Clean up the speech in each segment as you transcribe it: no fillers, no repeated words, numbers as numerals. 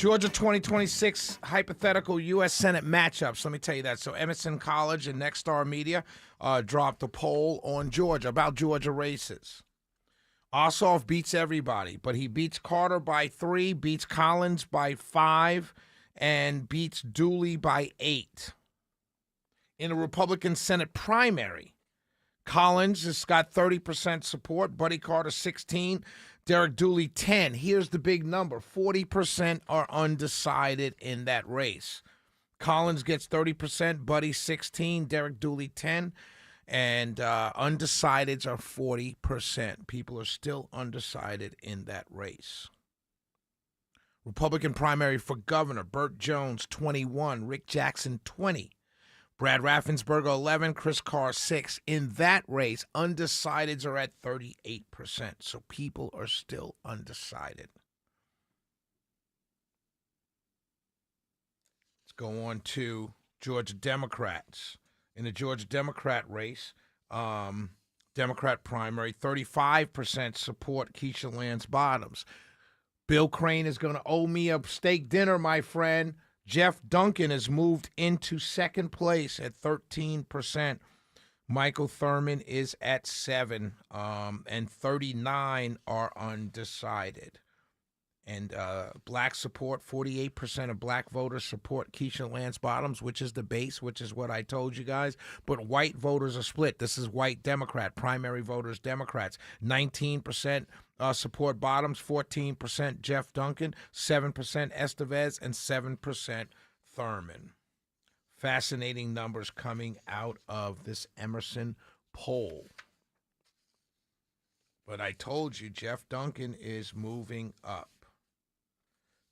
Georgia 2026 hypothetical U.S. Senate matchups. Let me tell you that. So Emerson College and Next Star Media dropped a poll on Georgia about Georgia races. Ossoff beats everybody, but he beats Carter by 3, beats Collins by 5, and beats Dooley by 8. In a Republican Senate primary, Collins has got 30% support, Buddy Carter 16%, Derek Dooley 10%. Here's the big number. 40% are undecided in that race. Collins gets 30%, Buddy 16%, Derek Dooley 10%, and undecideds are 40%. People are still undecided in that race. Republican primary for governor, Burt Jones 21%, Rick Jackson 20%. Brad Raffensperger, 11, Chris Carr, 6. In that race, undecideds are at 38%. So people are still undecided. Let's go on to Georgia Democrats. In the Georgia Democrat race, Democrat primary, 35% support Keisha Lance Bottoms. Bill Crane is going to owe me a steak dinner, my friend. Jeff Duncan has moved into second place at 13%. Michael Thurman is at 7%, and 39 are undecided. And black support, 48% of black voters support Keisha Lance Bottoms, which is the base, which is what I told you guys. But white voters are split. This is white Democrat, primary voters Democrats. 19% support Bottoms, 14% Jeff Duncan, 7% Estevez, and 7% Thurman. Fascinating numbers coming out of this Emerson poll. But I told you, Jeff Duncan is moving up.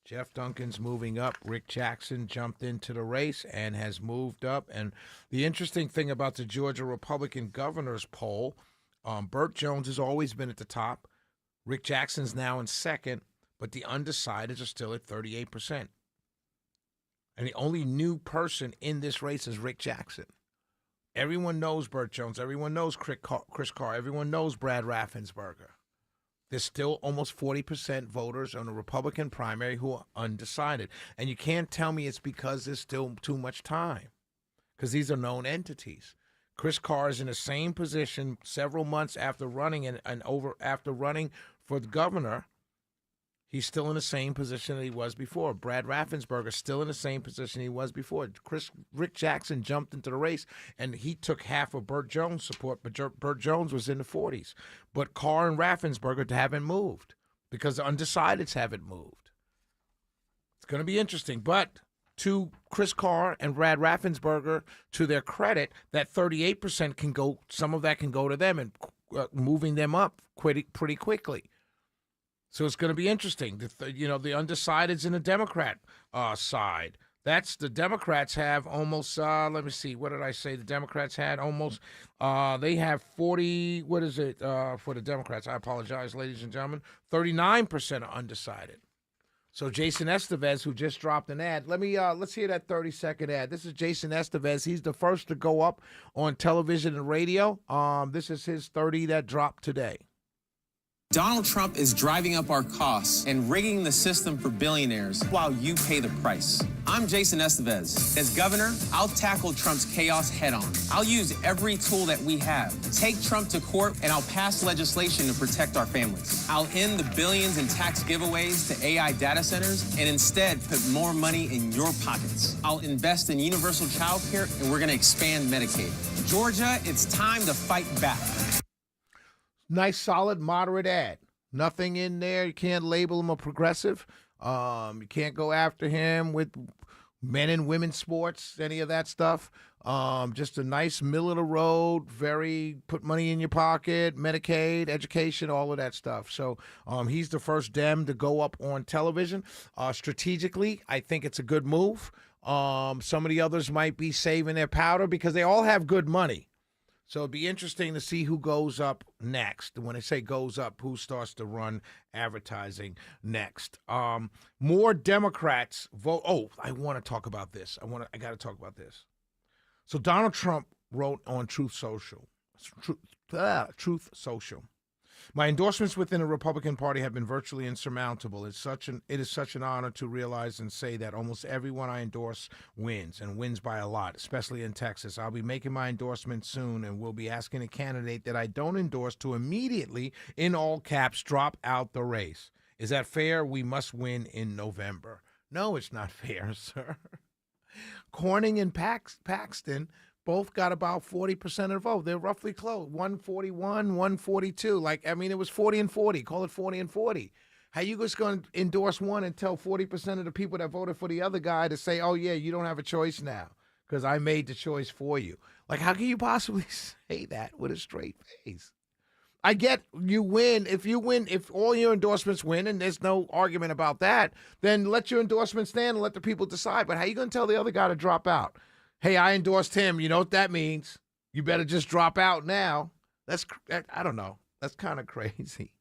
Jeff Duncan's moving up. Rick Jackson jumped into the race and has moved up. And the interesting thing about the Georgia Republican governor's poll, Burt Jones has always been at the top. Rick Jackson's now in second, but the undecideds are still at 38%. And the only new person in this race is Rick Jackson. Everyone knows Burt Jones. Everyone knows Chris Carr. Everyone knows Brad Raffensperger. There's still almost 40% voters on the Republican primary who are undecided. And you can't tell me it's because there's still too much time, because these are known entities. Chris Carr is in the same position several months after running after running for the governor. He's still in the same position that he was before. Brad Raffensperger is still in the same position he was before. Rick Jackson jumped into the race, and he took half of Burt Jones' support, but Burt Jones was in the 40s. But Carr and Raffensperger haven't moved because the undecideds haven't moved. It's going to be interesting. But to Chris Carr and Brad Raffensperger, to their credit, that 38% can go, some of that can go to them and moving them up pretty quickly. So it's going to be interesting. The undecideds in the Democrat side. That's the Democrats have almost, let me see, what did I say? The Democrats had almost, they have 40, what is it for the Democrats? I apologize, ladies and gentlemen. 39% are undecided. So Jason Estevez, who just dropped an ad, let's hear that 30-second ad. This is Jason Estevez. He's the first to go up on television and radio. This is his 30 that dropped today. Donald Trump is driving up our costs and rigging the system for billionaires while you pay the price. I'm Jason Estevez. As governor, I'll tackle Trump's chaos head on. I'll use every tool that we have, take Trump to court, and I'll pass legislation to protect our families. I'll end the billions in tax giveaways to AI data centers and instead put more money in your pockets. I'll invest in universal child care, and we're going to expand Medicaid. Georgia, it's time to fight back. Nice, solid, moderate ad. Nothing in there. You can't label him a progressive. You can't go after him with men and women's sports, any of that stuff. Just a nice middle of the road, put money in your pocket, Medicaid, education, all of that stuff. So he's the first Dem to go up on television. Strategically, I think it's a good move. Some of the others might be saving their powder because they all have good money. So it'd be interesting to see who goes up next. When I say goes up, who starts to run advertising next. More Democrats vote. Oh, I want to talk about this. I got to talk about this. So Donald Trump wrote on Truth Social. My endorsements within the Republican Party have been virtually insurmountable. It is such an honor to realize and say that almost everyone I endorse wins, and wins by a lot, especially in Texas. I'll be making my endorsement soon, and will be asking a candidate that I don't endorse to immediately, in all caps, drop out the race. Is that fair? We must win in November. No, it's not fair, sir. Corning and Paxton both got about 40% of the vote. They're roughly close, 141, 142. It was 40 and 40. Call it 40 and 40. How you just going to endorse one and tell 40% of the people that voted for the other guy to say, oh, yeah, you don't have a choice now because I made the choice for you? How can you possibly say that with a straight face? I get you win. If all your endorsements win, and there's no argument about that, then let your endorsement stand and let the people decide. But how you going to tell the other guy to drop out? Hey, I endorsed him. You know what that means? You better just drop out now. I don't know. That's kind of crazy.